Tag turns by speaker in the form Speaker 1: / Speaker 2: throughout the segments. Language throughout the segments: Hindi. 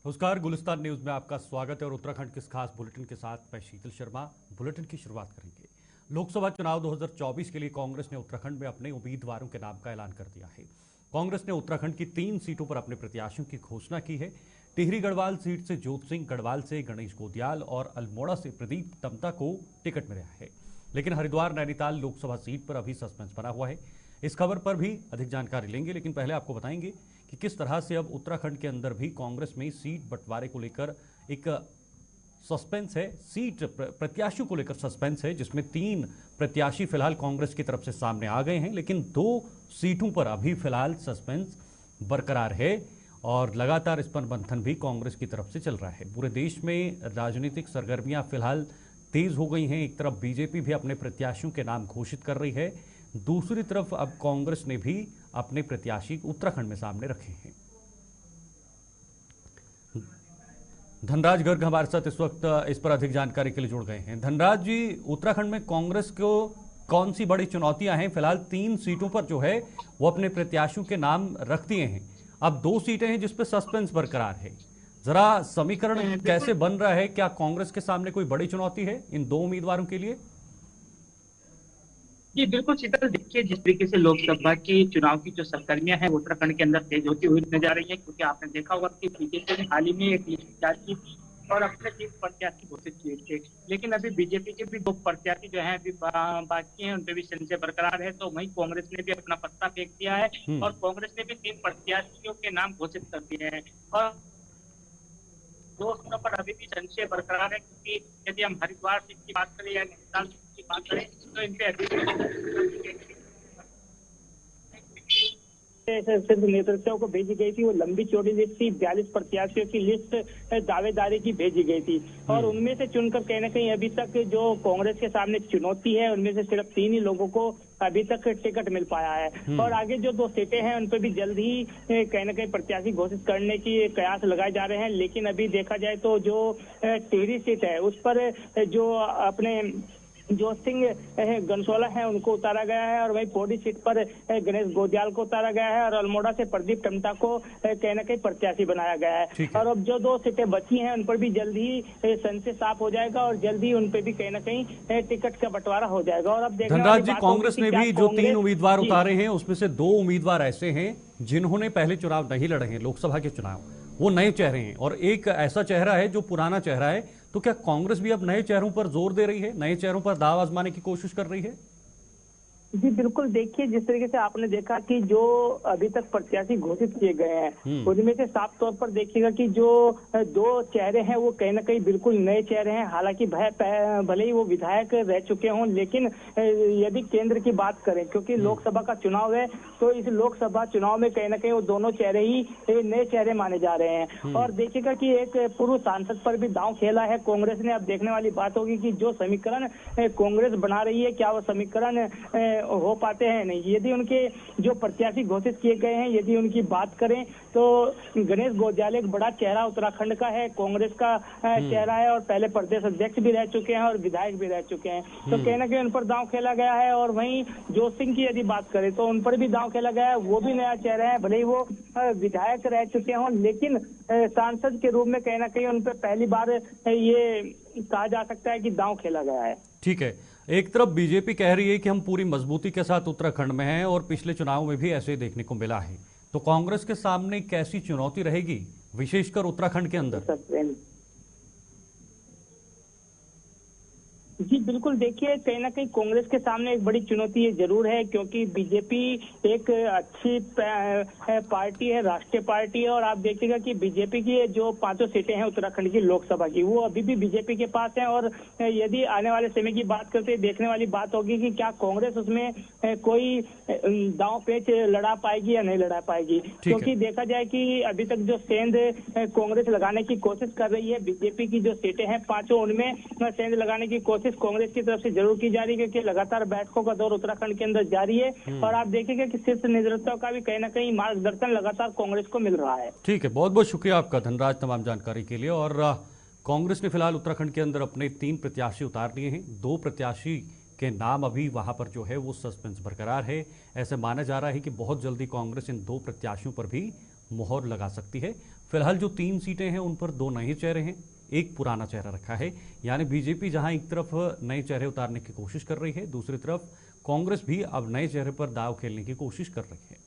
Speaker 1: नमस्कार, गुलिस्तान न्यूज में आपका स्वागत है और उत्तराखंड के इस खास बुलेटिन के साथ मैं शीतल शर्मा बुलेटिन की शुरुआत करेंगे। लोकसभा चुनाव 2024 के लिए कांग्रेस ने उत्तराखंड में अपने उम्मीदवारों के नाम का ऐलान कर दिया है। कांग्रेस ने उत्तराखंड की 3 सीटों पर अपने प्रत्याशियों की घोषणा की है। टिहरी गढ़वाल सीट से जोत सिंह, गढ़वाल से गणेश गोदियाल और अल्मोड़ा से प्रदीप टम्टा को टिकट मिला है। लेकिन हरिद्वार नैनीताल लोकसभा सीट पर अभी सस्पेंस बना हुआ है। इस खबर पर भी अधिक जानकारी लेंगे, लेकिन पहले आपको बताएंगे कि किस तरह से अब उत्तराखंड के अंदर भी कांग्रेस में सीट बंटवारे को लेकर एक सस्पेंस है। सीट प्रत्याशियों को लेकर सस्पेंस है, जिसमें 3 प्रत्याशी फिलहाल कांग्रेस की तरफ से सामने आ गए हैं, लेकिन 2 सीटों पर अभी फिलहाल सस्पेंस बरकरार है और लगातार इस पर मंथन भी कांग्रेस की तरफ से चल रहा है। पूरे देश में राजनीतिक सरगर्मियां फिलहाल तेज हो गई हैं। एक तरफ बीजेपी भी अपने प्रत्याशियों के नाम घोषित कर रही है, दूसरी तरफ अब कांग्रेस ने भी अपने प्रत्याशी उत्तराखंड में सामने रखे हैं। धनराज गर्ग हमारे साथ इस वक्त इस पर अधिक जानकारी के लिए जुड़ गए हैं। धनराज जी, उत्तराखंड में कांग्रेस को कौन सी बड़ी चुनौतियां हैं? फिलहाल 3 सीटों पर जो है वो अपने प्रत्याशियों के नाम रख दिए हैं। अब 2 सीटें हैं जिसपे सस्पेंस बरकरार है। जरा समीकरण कैसे बन रहा है? क्या कांग्रेस के सामने कोई बड़ी चुनौती है इन 2 उम्मीदवारों के लिए?
Speaker 2: जी बिल्कुल शीतल, देखिए जिस तरीके से लोकसभा की चुनाव की जो सरगर्मियां हैं वो उत्तराखंड के अंदर तेज होती हुई नजर आ रही है, क्योंकि आपने देखा होगा कि बीजेपी ने हाल ही में एक लिस्ट जारी की थी और अपने 3 प्रत्याशी घोषित किए थे। लेकिन अभी बीजेपी के भी 2 प्रत्याशी जो है अभी बाकी हैं, उनपे भी संशय बरकरार है। तो वहीं कांग्रेस ने भी अपना पत्ता फेंक दिया है और कांग्रेस ने भी 3 प्रत्याशियों के नाम घोषित कर दिए हैं और 2 स्थानों पर अभी भी संशय बरकरार है, क्योंकि यदि हम हरिद्वार सीट की बात करें या नैनीताल सीट की बात करें तो इन पे अभी भी सिर्फ नेतृत्व को भेजी गई थी। वो लंबी चौड़ी लिस्ट थी, 42 प्रत्याशियों की लिस्ट दावेदारी की भेजी गई थी और उनमें से चुनकर कहीं ना कहीं अभी तक जो कांग्रेस के सामने चुनौती है, उनमें से सिर्फ 3 ही लोगों को अभी तक टिकट मिल पाया है और आगे जो 2 सीटें हैं उन पर भी जल्द ही कहीं ना कहीं प्रत्याशी घोषित करने की कयास लगाए जा रहे हैं। लेकिन अभी देखा जाए तो जो टिहरी सीट है उस पर जो अपने जोत सिंह गनसोला है उनको उतारा गया है और वहीं पौड़ी सीट पर गणेश गोदियाल को उतारा गया है और अल्मोड़ा से प्रदीप टम्टा को कहीं ना कहीं प्रत्याशी बनाया गया है। और अब जो 2 सीटें बची हैं उन पर भी जल्द ही संशय साफ हो जाएगा और जल्द ही उन पर भी कहीं ना कहीं टिकट का बंटवारा हो जाएगा। और अब
Speaker 1: धनराज जी, कांग्रेस ने भी जो 3 उम्मीदवार उतारे हैं उसमें से 2 उम्मीदवार ऐसे हैं जिन्होंने पहले चुनाव नहीं लड़े हैं, लोकसभा के चुनाव, वो नए चेहरे हैं और एक ऐसा चेहरा है जो पुराना चेहरा है। तो क्या कांग्रेस भी अब नए चेहरों पर जोर दे रही है, नए चेहरों पर दाव आजमाने की कोशिश कर रही है?
Speaker 2: जी बिल्कुल, देखिए जिस तरीके से आपने देखा कि जो अभी तक प्रत्याशी घोषित किए गए हैं उनमें से साफ तौर पर देखिएगा कि जो 2 चेहरे हैं वो कहीं ना कहीं बिल्कुल नए चेहरे हैं। हालांकि भले ही वो विधायक रह चुके हों, लेकिन यदि केंद्र की बात करें, क्योंकि लोकसभा का चुनाव है, तो इस लोकसभा चुनाव में कहीं ना कहीं वो दोनों चेहरे ही नए चेहरे माने जा रहे हैं। और देखिएगा कि एक पूर्व सांसद पर भी दांव खेला है कांग्रेस ने। अब देखने वाली बात होगी कि जो समीकरण कांग्रेस बना रही है, क्या वो समीकरण हो पाते हैं नहीं। यदि उनके जो प्रत्याशी घोषित किए गए हैं, यदि उनकी बात करें तो गणेश गोदियाल एक बड़ा चेहरा उत्तराखंड का है, कांग्रेस का चेहरा है और पहले प्रदेश अध्यक्ष भी रह चुके हैं और विधायक भी रह चुके हैं। तो कहीं ना कहीं उन पर दांव खेला गया है। और वहीं जोत सिंह की यदि बात करें तो उन पर भी दांव खेला गया है। वो भी नया चेहरा है, भले ही वो विधायक रह चुके हों, लेकिन सांसद के रूप में कहीं ना कहीं उन पर पहली बार ये कहा जा सकता है कि दांव खेला गया है।
Speaker 1: ठीक है, एक तरफ बीजेपी कह रही है कि हम पूरी मजबूती के साथ उत्तराखंड में हैं और पिछले चुनाव में भी ऐसे देखने को मिला है, तो कांग्रेस के सामने कैसी चुनौती रहेगी विशेषकर उत्तराखंड के अंदर?
Speaker 2: जी बिल्कुल, देखिए कहीं ना कहीं कांग्रेस के सामने एक बड़ी चुनौती ये जरूर है, क्योंकि बीजेपी एक अच्छी पार्टी है, राष्ट्रीय पार्टी है। और आप देखिएगा कि बीजेपी की जो 5 सीटें हैं उत्तराखंड की लोकसभा की, वो अभी भी बीजेपी के पास है। और यदि आने वाले समय की बात करते, देखने वाली बात होगी कि क्या कांग्रेस उसमें कोई दांव पेच लड़ा पाएगी या नहीं लड़ा पाएगी। क्योंकि देखा जाए कि अभी तक जो सेंध कांग्रेस लगाने की कोशिश कर रही है, बीजेपी की जो सीटें हैं 5 उनमें सेंध लगाने की कोशिश कांग्रेस की तरफ से जरूर की जा रही है, क्योंकि लगातार बैठकों का दौर उत्तराखंड के अंदर जारी है। और आप देखेंगे कि शीर्ष नेतृत्व का भी कहीं ना कहीं मार्गदर्शन लगातार कांग्रेस को मिल रहा है।
Speaker 1: ठीक है, बहुत बहुत शुक्रिया आपका धनराज तमाम जानकारी के लिए। और कांग्रेस ने फिलहाल उत्तराखंड के अंदर अपने 3 प्रत्याशी उतार लिए हैं। 2 प्रत्याशी के नाम अभी वहां पर जो है वो सस्पेंस बरकरार है। ऐसे माना जा रहा है कि बहुत जल्दी कांग्रेस इन 2 प्रत्याशियों पर भी मोहर लगा सकती है। फिलहाल जो 3 सीटें हैं उन पर 2 नए चेहरे हैं, एक पुराना चेहरा रखा है। यानी बीजेपी जहां एक तरफ नए चेहरे उतारने की कोशिश कर रही है, दूसरी तरफ कांग्रेस भी अब नए चेहरे पर दांव खेलने की कोशिश कर रही है।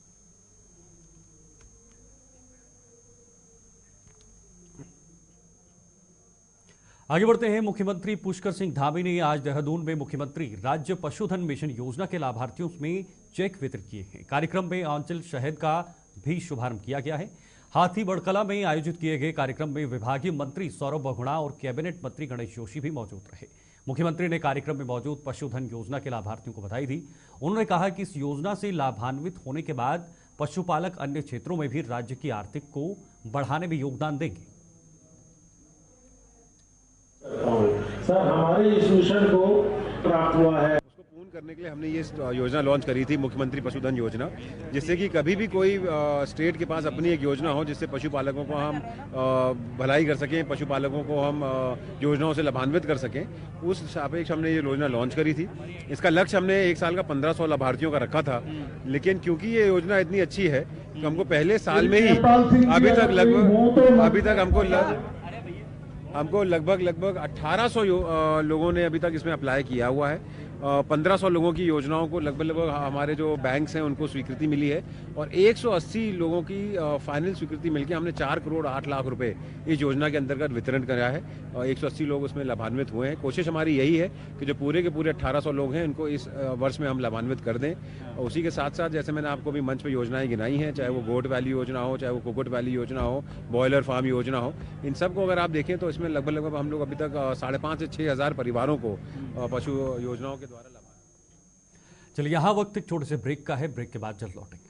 Speaker 1: आगे बढ़ते हैं। मुख्यमंत्री पुष्कर सिंह धामी ने आज देहरादून में मुख्यमंत्री राज्य पशुधन मिशन योजना के लाभार्थियों में चेक वितरित किए हैं। कार्यक्रम में आंचल शहद का भी शुभारंभ किया गया है। हाथी बड़कला में आयोजित किए गए कार्यक्रम में विभागीय मंत्री सौरभ बहुगुणा और कैबिनेट मंत्री गणेश जोशी भी मौजूद रहे। मुख्यमंत्री ने कार्यक्रम में मौजूद पशुधन योजना के लाभार्थियों को बधाई दी। उन्होंने कहा कि इस योजना से लाभान्वित होने के बाद पशुपालक अन्य क्षेत्रों में भी राज्य की आर्थिक को बढ़ाने में योगदान देंगे।
Speaker 3: सर, हमारे इस मिशन को प्राप्त हुआ है,
Speaker 4: उसको पूर्ण करने के लिए हमने ये योजना लॉन्च करी थी, मुख्यमंत्री पशुधन योजना, जिससे कि कभी भी कोई स्टेट के पास अपनी एक योजना हो जिससे पशुपालकों को हम भलाई कर सकें, पशुपालकों को हम योजनाओं से लाभान्वित कर सकें। उस सापेक्ष हमने ये योजना लॉन्च करी थी। इसका लक्ष्य हमने एक साल का 1500 लाभार्थियों का रखा था, लेकिन क्योंकि ये योजना इतनी अच्छी है तो हमको पहले साल में ही अभी तक हमको लगभग 1800 लोगों ने अभी तक इसमें अप्लाई किया हुआ है। 1500 लोगों की योजनाओं को लगभग हमारे जो बैंक्स हैं उनको स्वीकृति मिली है और 180 लोगों की फाइनल स्वीकृति मिलकर हमने 4 करोड़ 8 लाख रुपए इस योजना के अंतर्गत वितरण करा है और 180 लोग उसमें लाभान्वित हुए हैं। कोशिश हमारी यही है कि जो पूरे के पूरे 1800 लोग हैं इनको इस वर्ष में हम लाभान्वित कर दें। और उसी के साथ साथ जैसे मैंने आपको भी मंच पर योजनाएं गिनाई हैं, चाहे वो गोट वैली योजना हो, चाहे वो कुकुट वैली योजना हो, बॉयलर फार्म योजना हो, इन सबको अगर आप देखें तो इसमें लगभग हम लोग अभी तक 5,500 से 6,000 परिवारों को पशु योजनाओं के द्वारा लाभ।
Speaker 1: चलिए, यहाँ वक्त एक छोटे से ब्रेक का है। ब्रेक के बाद जल्द लौटेंगे।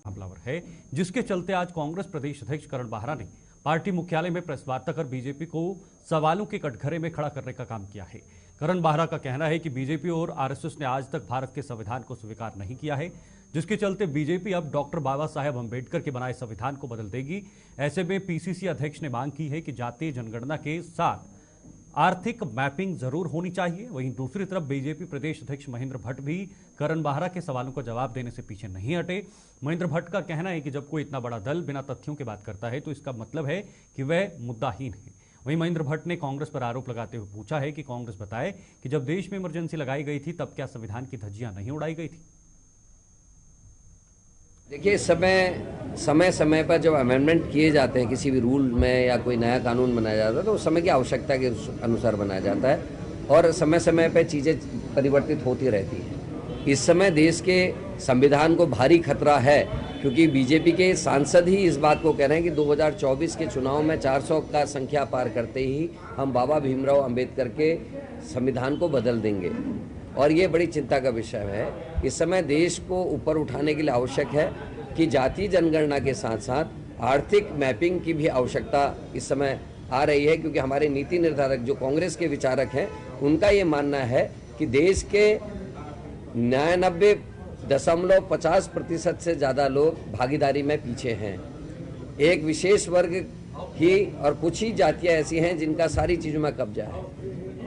Speaker 1: हमलावर है जिसके चलते आज कांग्रेस प्रदेश अध्यक्ष करण बाहरा ने पार्टी मुख्यालय में प्रेस वार्ता कर बीजेपी को सवालों के कटघरे में खड़ा करने का काम किया है। करण बाहरा का कहना है कि बीजेपी और आरएसएस ने आज तक भारत के संविधान को स्वीकार नहीं किया है, जिसके चलते बीजेपी अब डॉक्टर बाबा साहेब अंबेडकर के बनाए संविधान को बदल देगी। ऐसे में पीसीसी अध्यक्ष ने मांग की है कि जातीय जनगणना के साथ आर्थिक मैपिंग जरूर होनी चाहिए। वहीं दूसरी तरफ बीजेपी प्रदेश अध्यक्ष महेंद्र भट्ट भी करण बाहरा के सवालों का जवाब देने से पीछे नहीं हटे। महेंद्र भट्ट का कहना है कि जब कोई इतना बड़ा दल बिना तथ्यों की बात करता है तो इसका मतलब है कि वह मुद्दाहीन है। वहीं महेंद्र भट्ट ने कांग्रेस पर आरोप लगाते हुए पूछा है कि कांग्रेस बताए कि जब देश में इमरजेंसी लगाई गई थी तब क्या संविधान की धज्जियां नहीं उड़ाई गई थी।
Speaker 5: देखिए, समय समय पर जब अमेंडमेंट किए जाते हैं किसी भी रूल में या कोई नया कानून बनाया जाता है तो उस समय की आवश्यकता के अनुसार बनाया जाता है और समय समय पर चीज़ें परिवर्तित होती रहती हैं। इस समय देश के संविधान को भारी खतरा है क्योंकि बीजेपी के सांसद ही इस बात को कह रहे हैं कि 2024 के चुनाव में 400 का संख्या पार करते ही हम बाबा भीमराव अंबेडकर के संविधान को बदल देंगे और ये बड़ी चिंता का विषय है। इस समय देश को ऊपर उठाने के लिए आवश्यक है कि जातीय जनगणना के साथ साथ आर्थिक मैपिंग की भी आवश्यकता इस समय आ रही है क्योंकि हमारे नीति निर्धारक जो कांग्रेस के विचारक हैं उनका ये मानना है कि देश के 99.50% से ज़्यादा लोग भागीदारी में पीछे हैं। एक विशेष वर्ग ही और कुछ ही जातियाँ ऐसी हैं जिनका सारी चीज़ों में कब्जा है।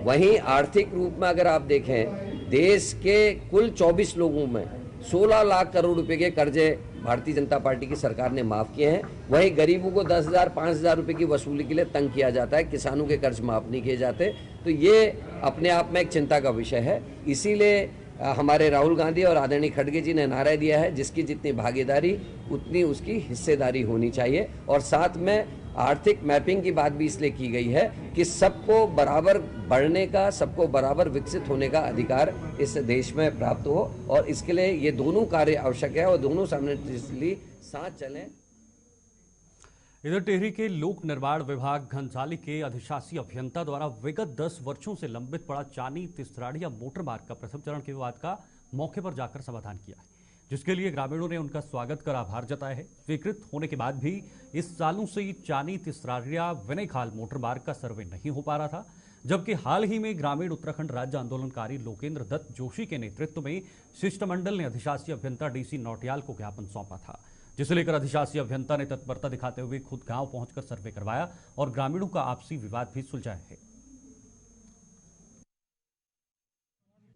Speaker 5: वहीं आर्थिक रूप में अगर आप देखें देश के कुल 24 लोगों में 16 लाख करोड़ रुपए के कर्जे भारतीय जनता पार्टी की सरकार ने माफ़ किए हैं। वहीं गरीबों को 10,000 5,000 रुपए की वसूली के लिए तंग किया जाता है, किसानों के कर्ज माफ़ नहीं किए जाते। तो ये अपने आप में एक चिंता का विषय है। इसीलिए हमारे राहुल गांधी और आदरणीय खड़गे जी ने नारा दिया है जिसकी जितनी भागीदारी उतनी उसकी हिस्सेदारी होनी चाहिए और साथ में आर्थिक मैपिंग की बात भी इसलिए की गई है कि सबको बराबर बढ़ने का, सबको बराबर विकसित होने का अधिकार इस देश में प्राप्त हो और इसके लिए ये दोनों कार्य आवश्यक है और दोनों सामने साथ चलें।
Speaker 1: इधर टिहरी के लोक निर्माण विभाग घनसाली के अधिशासी अभियंता द्वारा विगत 10 वर्षों से लंबित पड़ा चानी तिसराड़िया मोटर मार्ग का प्रथम चरण के विवाद का मौके पर जाकर समाधान किया है, जिसके लिए ग्रामीणों ने उनका स्वागत कर आभार जताया है। स्वीकृत होने के बाद भी इस सालों से चानी तिसराड़िया विनयखाल मोटर मार्ग का सर्वे नहीं हो पा रहा था, जबकि हाल ही में ग्रामीण उत्तराखंड राज्य आंदोलनकारी लोकेंद्र दत्त जोशी के नेतृत्व में शिष्टमंडल ने अधिशासी अभियंता डीसी नौटियाल को ज्ञापन सौंपा था, जिसे लेकर अधिशासी अभियंता ने तत्परता दिखाते हुए खुद गांव पहुंचकर सर्वे करवाया और ग्रामीणों का आपसी विवाद भी सुलझाया है।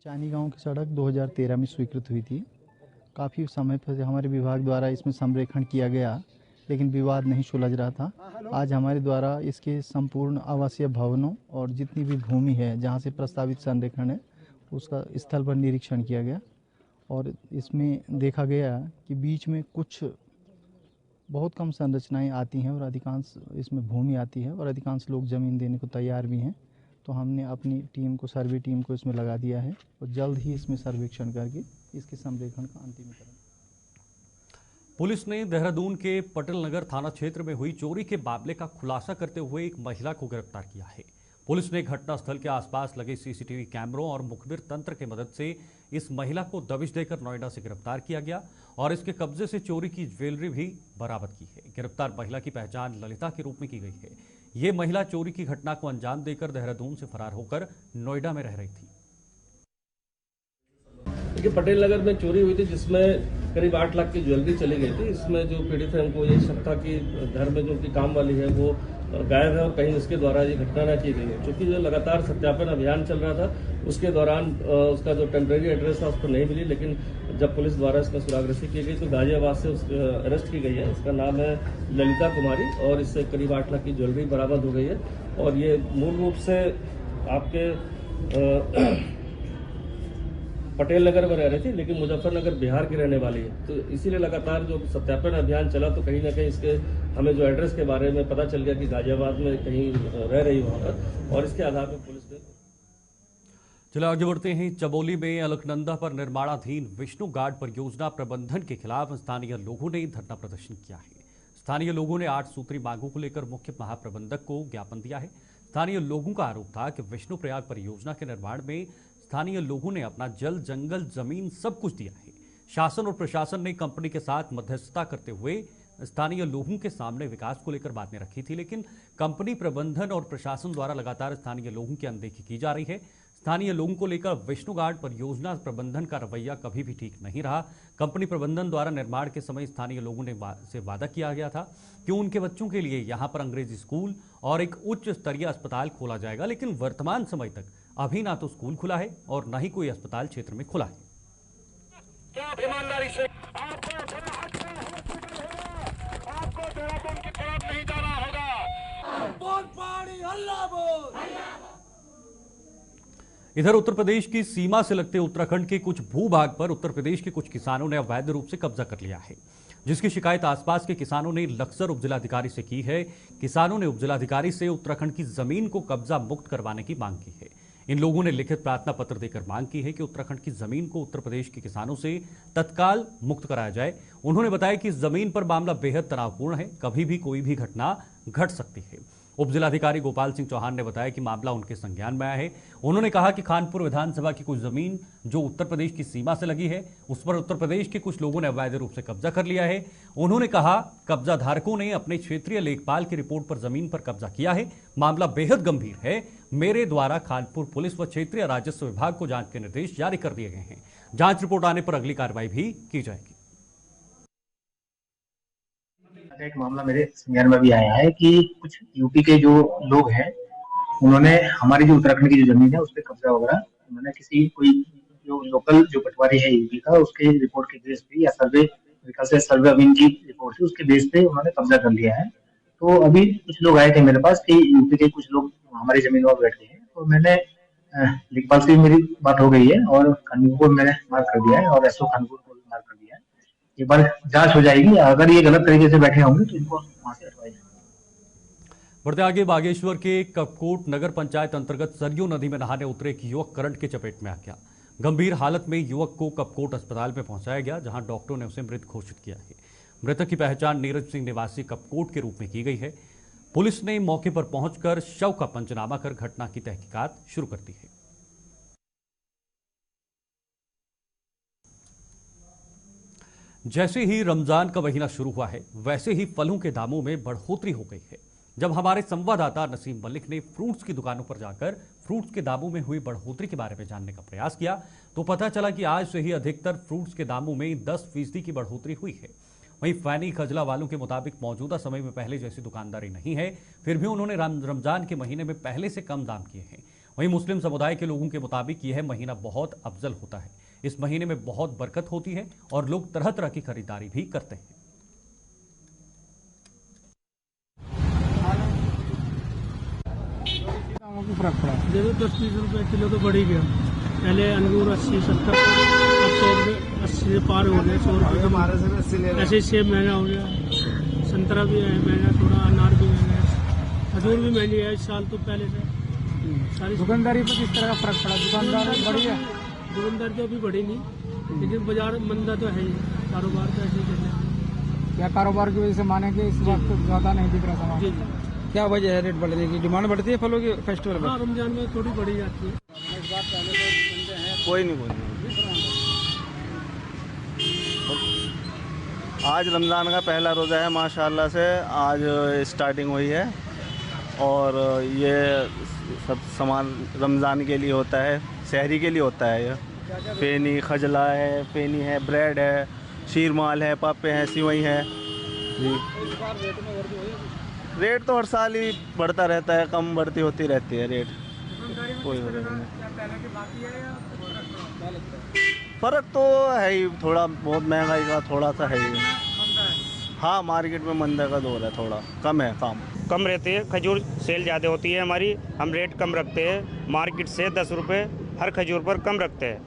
Speaker 6: चानी गांव की सड़क 2013 में स्वीकृत हुई थी। काफ़ी समय पर हमारे विभाग द्वारा इसमें संरेखण किया गया लेकिन विवाद नहीं सुलझ रहा था। आज हमारे द्वारा इसके संपूर्ण आवासीय भवनों और जितनी भी भूमि है जहाँ से प्रस्तावित संरेखण है उसका स्थल पर निरीक्षण किया गया और इसमें देखा गया कि बीच में कुछ बहुत कम संरचनाएं आती हैं और अधिकांश इसमें भूमि आती है और अधिकांश लोग ज़मीन देने को तैयार भी हैं। तो हमने अपनी टीम को, सर्वे टीम को इसमें लगा दिया है और जल्द ही इसमें सर्वेक्षण करके इसके संरेखण का अंतिमीकरण।
Speaker 1: पुलिस ने देहरादून के पटेल नगर थाना क्षेत्र में हुई चोरी के मामले का खुलासा करते हुए एक महिला को गिरफ्तार किया है। पुलिस ने घटनास्थल के आसपास लगे सीसीटीवी कैमरों और मुखबिर तंत्र की मदद से इस महिला को दबिश देकर नोएडा से गिरफ्तार किया गया और इसके कब्जे से चोरी की ज्वेलरी भी बरामद की है। गिरफ्तार महिला की पहचान ललिता के रूप में की गई है। ये महिला चोरी की घटना को अंजाम देकर देहरादून से फरार होकर नोएडा में रह रही थी।
Speaker 7: देखिए, पटेल नगर में चोरी हुई थी जिसमें करीब 8 लाख की ज्वेलरी चली गई थी। इसमें जो पीड़ित है उनको ये शक था कि घर में जो उनकी काम वाली है वो गायब है और कहीं उसके द्वारा ये घटना न की गई है। क्योंकि जो लगातार सत्यापन अभियान चल रहा था उसके दौरान उसका जो टेम्परेरी एड्रेस था उसको नहीं मिली, लेकिन जब पुलिस द्वारा इसमें सुरागरसी की गई तो गाजियाबाद से अरेस्ट की गई है। इसका नाम है ललिता कुमारी और इससे करीब 8 लाख की ज्वेलरी बरामद हो गई है। और ये मूल रूप से आपके पटेल नगर में रह रही थी लेकिन मुजफ्फरनगर बिहार की रहने वाली है। तो इसीलिए लगातार जो सत्यापन अभियान चला तो कहीं ना कहीं इसके हमें जो एड्रेस के बारे में पता चल गया कि गाजियाबाद में कहीं रह रही वहाँ पर, और इसके आधार पर पुलिस ने।
Speaker 1: चलो आगे बढ़ते हैं। चमोली में अलकनंदा पर निर्माणाधीन विष्णु घाट परियोजना प्रबंधन के खिलाफ स्थानीय लोगों ने धरना प्रदर्शन किया है। स्थानीय लोगों ने 8 सूत्री मांगों को लेकर मुख्य महाप्रबंधक को ज्ञापन दिया है। स्थानीय लोगों का आरोप था कि विष्णु प्रयाग परियोजना के निर्माण में स्थानीय लोगों ने अपना जल, जंगल, जमीन सब कुछ दिया है। शासन और प्रशासन ने कंपनी के साथ मध्यस्थता करते हुए स्थानीय लोगों के सामने विकास को लेकर बातें रखी थी, लेकिन कंपनी प्रबंधन और प्रशासन द्वारा लगातार स्थानीय लोगों की अनदेखी की जा रही है। स्थानीय लोगों को लेकर विष्णु घाट परियोजना प्रबंधन का रवैया कभी भी ठीक नहीं रहा। कंपनी प्रबंधन द्वारा निर्माण के समय स्थानीय लोगों ने से वादा किया गया था कि उनके बच्चों के लिए यहाँ पर अंग्रेजी स्कूल और एक उच्च स्तरीय अस्पताल खोला जाएगा, लेकिन वर्तमान समय तक अभी ना तो स्कूल खुला है और न ही कोई अस्पताल क्षेत्र में खुला है।
Speaker 8: ईमानदारी से आपको देहरादून की तरफ नहीं जाना होगा। बोल पानी अल्लाह बोल।
Speaker 1: इधर उत्तर प्रदेश की सीमा से लगते उत्तराखंड के कुछ भूभाग पर उत्तर प्रदेश के कुछ किसानों ने अवैध रूप से कब्जा कर लिया है, जिसकी शिकायत आसपास के किसानों ने लक्सर उपजिलाधिकारी से की है। किसानों ने उपजिलाधिकारी से उत्तराखंड की जमीन को कब्जा मुक्त करवाने की मांग की है। इन लोगों ने लिखित प्रार्थना पत्र देकर मांग की है कि उत्तराखंड की जमीन को उत्तर प्रदेश के किसानों से तत्काल मुक्त कराया जाए। उन्होंने बताया कि इस जमीन पर मामला बेहद तनावपूर्ण है, कभी भी कोई भी घटना घट सकती है। उपजिलाधिकारी गोपाल सिंह चौहान ने बताया कि मामला उनके संज्ञान में आया है। उन्होंने कहा कि खानपुर विधानसभा की कुछ जमीन जो उत्तर प्रदेश की सीमा से लगी है उस पर उत्तर प्रदेश के कुछ लोगों ने अवैध रूप से कब्जा कर लिया है। उन्होंने कहा कब्जा धारकों ने अपने क्षेत्रीय लेखपाल की रिपोर्ट पर जमीन पर कब्जा किया है। मामला बेहद गंभीर है। मेरे द्वारा खानपुर पुलिस व क्षेत्रीय राजस्व विभाग को जांच के निर्देश जारी कर दिए गए हैं। जांच रिपोर्ट आने पर अगली कार्रवाई भी की जाएगी।
Speaker 9: एक मामला मेरे संज्ञान में भी आया है कि कुछ यूपी के जो लोग हैं उन्होंने हमारी जो उत्तराखंड की जो जमीन है उस पर कब्जा वगैरह उन्होंने किसी कोई जो लोकल जो पटवारी है यूपी का उसके रिपोर्ट के बेस पे या सर्वे अमीन की रिपोर्ट थी उसके बेस पे उन्होंने कब्जा कर लिया है। तो अभी कुछ लोग आए थे मेरे पास कि यूपी के कुछ लोग हमारी जमीन पर बैठ गए हैं, तो मैंने लेखपाल से मेरी बात हो गई है और खानपुर को मैंने मार्क कर दिया है और एसओ खानपुर को मार्क कर दिया है। एक बार जांच हो जाएगी, अगर ये गलत तरीके से बैठे होंगे तो इनको वहां से हटवाया जाएगा।
Speaker 1: बढ़ते आगे, बागेश्वर के कपकोट नगर पंचायत अंतर्गत सरयू नदी में नहाने उतरे एक युवक करंट के चपेट में आ गया। गंभीर हालत में युवक को कपकोट अस्पताल में पहुंचाया गया, जहां डॉक्टरों ने उसे मृत घोषित किया है। मृतक की पहचान नीरज सिंह निवासी कपकोट के रूप में की गई है। पुलिस ने मौके पर पहुंचकर शव का पंचनामा कर घटना की तहकीकात शुरू कर दी है। जैसे ही रमजान का महीना शुरू हुआ है वैसे ही फलों के दामों में बढ़ोतरी हो गई है। जब हमारे संवाददाता नसीम मलिक ने फ्रूट्स की दुकानों पर जाकर फ्रूट्स के दामों में हुई बढ़ोतरी के बारे में जानने का प्रयास किया तो पता चला कि आज से ही अधिकतर फ्रूट्स के दामों में 10% की बढ़ोतरी हुई है। वहीं फैनी खजला वालों के मुताबिक मौजूदा समय में पहले जैसी दुकानदारी नहीं है, फिर भी उन्होंने रमजान के महीने में पहले से कम दाम किए हैं। वहीं मुस्लिम समुदाय के लोगों के मुताबिक यह महीना बहुत अफजल होता है। इस महीने में बहुत बरकत होती है और लोग तरह तरह की खरीदारी भी करते हैं।
Speaker 10: फर्क पड़ा? देखो 10-20 रुपए किलो तो बढ़ ही गया। पहले अंगूर 80-70, अब 100 रुपये 80 से पार हो गए। 100 रुपये ऐसे सेब महंगा हो गया, संतरा भी है महंगा, थोड़ा अनार भी महंगा है, खजूर भी महंगी है इस साल तो पहले से। सारी दुकानदारी पर किस तरह का फर्क पड़ा? दुकानदार बढ़ी है? दुकानदार तो अभी बढ़ी नहीं, लेकिन बाजार मंदा तो है ही, कारोबार तो ऐसे ही चल रहा है। क्या कारोबार की वजह से माने कि इस वक्त ज़्यादा नहीं दिख रहा सामान? जी जी। क्या वजह है रेट बढ़ने की? डिमांड बढ़ती है फलों की फेस्टिवल में? हाँ, रमजान में थोड़ी बढ़ी जाती है। इस बात पहले
Speaker 11: कोई नहीं बोल। आज रमज़ान का पहला रोज़ा है, माशाल्लाह से आज स्टार्टिंग हुई है और ये सब सामान रमज़ान के लिए होता है, शहरी के लिए होता है। ये फेनी खजला है, फेनी है, ब्रेड है, शीरमाल है, पापे हैं, सिवई है जी। रेट तो हर साल ही बढ़ता रहता है, कम बढ़ती होती रहती है रेट, कोई फ़र्क तो है ही, थोड़ा बहुत महंगाई का थोड़ा सा है ही। हाँ, मार्केट में मंदा का दौर है, थोड़ा कम है, कम रहती है। खजूर सेल ज़्यादा होती है हमारी, हम रेट कम रखते हैं, मार्केट से 10 रुपये हर खजूर पर कम रखते हैं।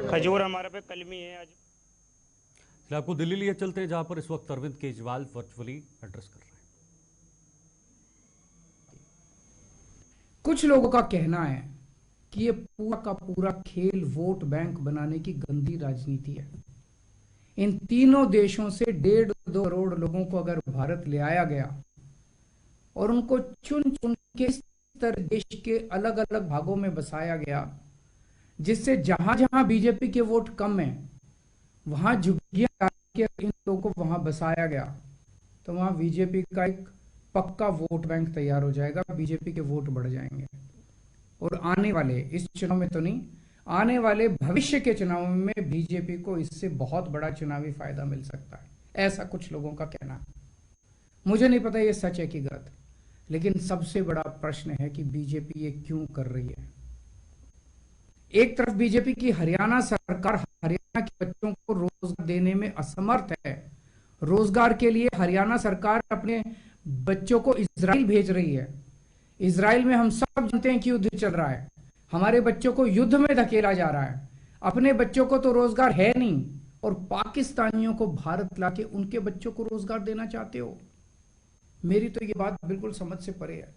Speaker 11: खजूर हमारे पे कलमी है। आज
Speaker 1: आपको दिल्ली लिए चलते हैं, जहां पर इस वक्त अरविंद केजरीवाल वर्चुअली एड्रेस कर रहे हैं।
Speaker 12: कुछ लोगों का कहना है कि ये पूरा का पूरा खेल वोट बैंक बनाने की गंदी राजनीति है। इन तीनों देशों से 1.5-2 करोड़ लोगों को अगर भारत ले आया गया और उनको चुन चुन के इस तरह देश के अलग अलग भागों में बसाया गया, जिससे जहां जहां बीजेपी के वोट कम है वहां झुग्गियां डाल के इन लोगों को वहां बसाया गया, तो वहां बीजेपी का एक पक्का वोट बैंक तैयार हो जाएगा, बीजेपी के वोट बढ़ जाएंगे। और आने वाले इस चुनाव में तो नहीं, आने वाले भविष्य के चुनाव में बीजेपी को इससे बहुत बड़ा चुनावी फायदा मिल सकता है, ऐसा कुछ लोगों का कहना है। मुझे नहीं पता ये सच है कि गलत, लेकिन सबसे बड़ा प्रश्न है कि बीजेपी ये क्यों कर रही है। एक तरफ बीजेपी की हरियाणा सरकार हरियाणा के बच्चों को रोजगार देने में असमर्थ है। रोजगार के लिए हरियाणा सरकार अपने बच्चों को इजराइल भेज रही है। इजराइल में हम सब जानते हैं कि युद्ध चल रहा है, हमारे बच्चों को युद्ध में धकेला जा रहा है। अपने बच्चों को तो रोजगार है नहीं और पाकिस्तानियों को भारत लाके उनके बच्चों को रोजगार देना चाहते हो। मेरी तो ये बात बिल्कुल समझ से परे है।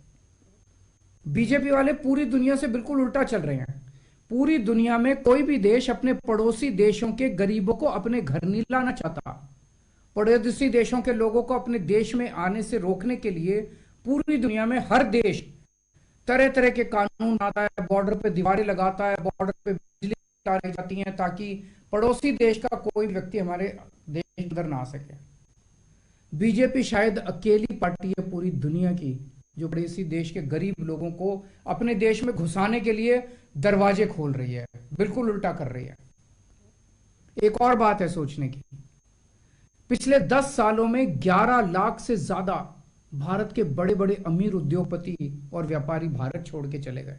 Speaker 12: बीजेपी वाले पूरी दुनिया से बिल्कुल उल्टा चल रहे हैं। पूरी दुनिया में कोई भी देश अपने पड़ोसी देशों के गरीबों को अपने घर नहीं लाना चाहता। पड़ोसी देशों के लोगों को अपने देश में आने से रोकने के लिए पूरी दुनिया में हर देश तरह तरह के कानून आता है, बॉर्डर पे दीवारें लगाता है, बॉर्डर पे बिजली डाली जाती है ताकि पड़ोसी देश का कोई व्यक्ति हमारे देश के अंदर ना आ सके। बीजेपी शायद अकेली पार्टी है पूरी दुनिया की जो पड़ोसी देश के गरीब लोगों को अपने देश में घुसाने के लिए दरवाजे खोल रही है, बिल्कुल उल्टा कर रही है। एक और बात है सोचने की, पिछले 10 सालों में 11 लाख से ज्यादा भारत के बड़े बड़े अमीर उद्योगपति और व्यापारी भारत छोड़ के चले गए।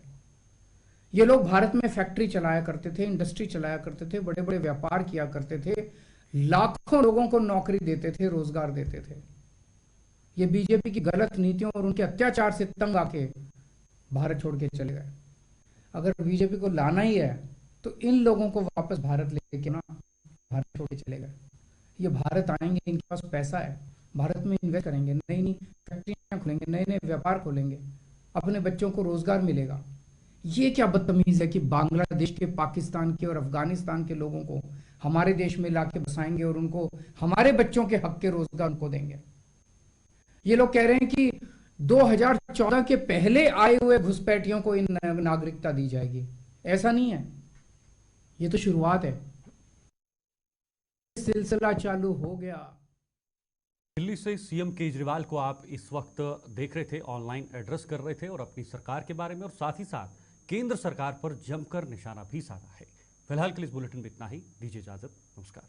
Speaker 12: ये लोग भारत में फैक्ट्री चलाया करते थे, इंडस्ट्री चलाया करते थे, बड़े बड़े व्यापार किया करते थे, लाखों लोगों को नौकरी देते थे, रोजगार देते थे। ये बीजेपी की गलत नीतियों और उनके अत्याचार से तंग आके भारत छोड़ के चले गए। अगर बीजेपी को लाना ही है तो इन लोगों को वापस भारत लेके ना भारत छोड़ के चले गए। ये भारत आएंगे, इनके पास पैसा है, भारत में इन्वेस्ट करेंगे, नई नई फैक्ट्रियां खोलेंगे, नए नए व्यापार खोलेंगे, अपने बच्चों को रोजगार मिलेगा। ये क्या बदतमीज है कि बांग्लादेश के, पाकिस्तान के और अफगानिस्तान के लोगों को हमारे देश में लाके बसाएंगे और उनको हमारे बच्चों के हक के रोजगार उनको देंगे। ये लोग कह रहे हैं कि 2014 के पहले आए हुए घुसपैठियों को इन नागरिकता दी जाएगी। ऐसा नहीं है, ये तो शुरुआत है, सिलसिला चालू हो गया।
Speaker 1: दिल्ली से सीएम केजरीवाल को आप इस वक्त देख रहे थे, ऑनलाइन एड्रेस कर रहे थे और अपनी सरकार के बारे में और साथ ही साथ केंद्र सरकार पर जमकर निशाना भी साधा है। फिलहाल के लिए इस बुलेटिन में इतना ही, दीजिए इजाजत, नमस्कार।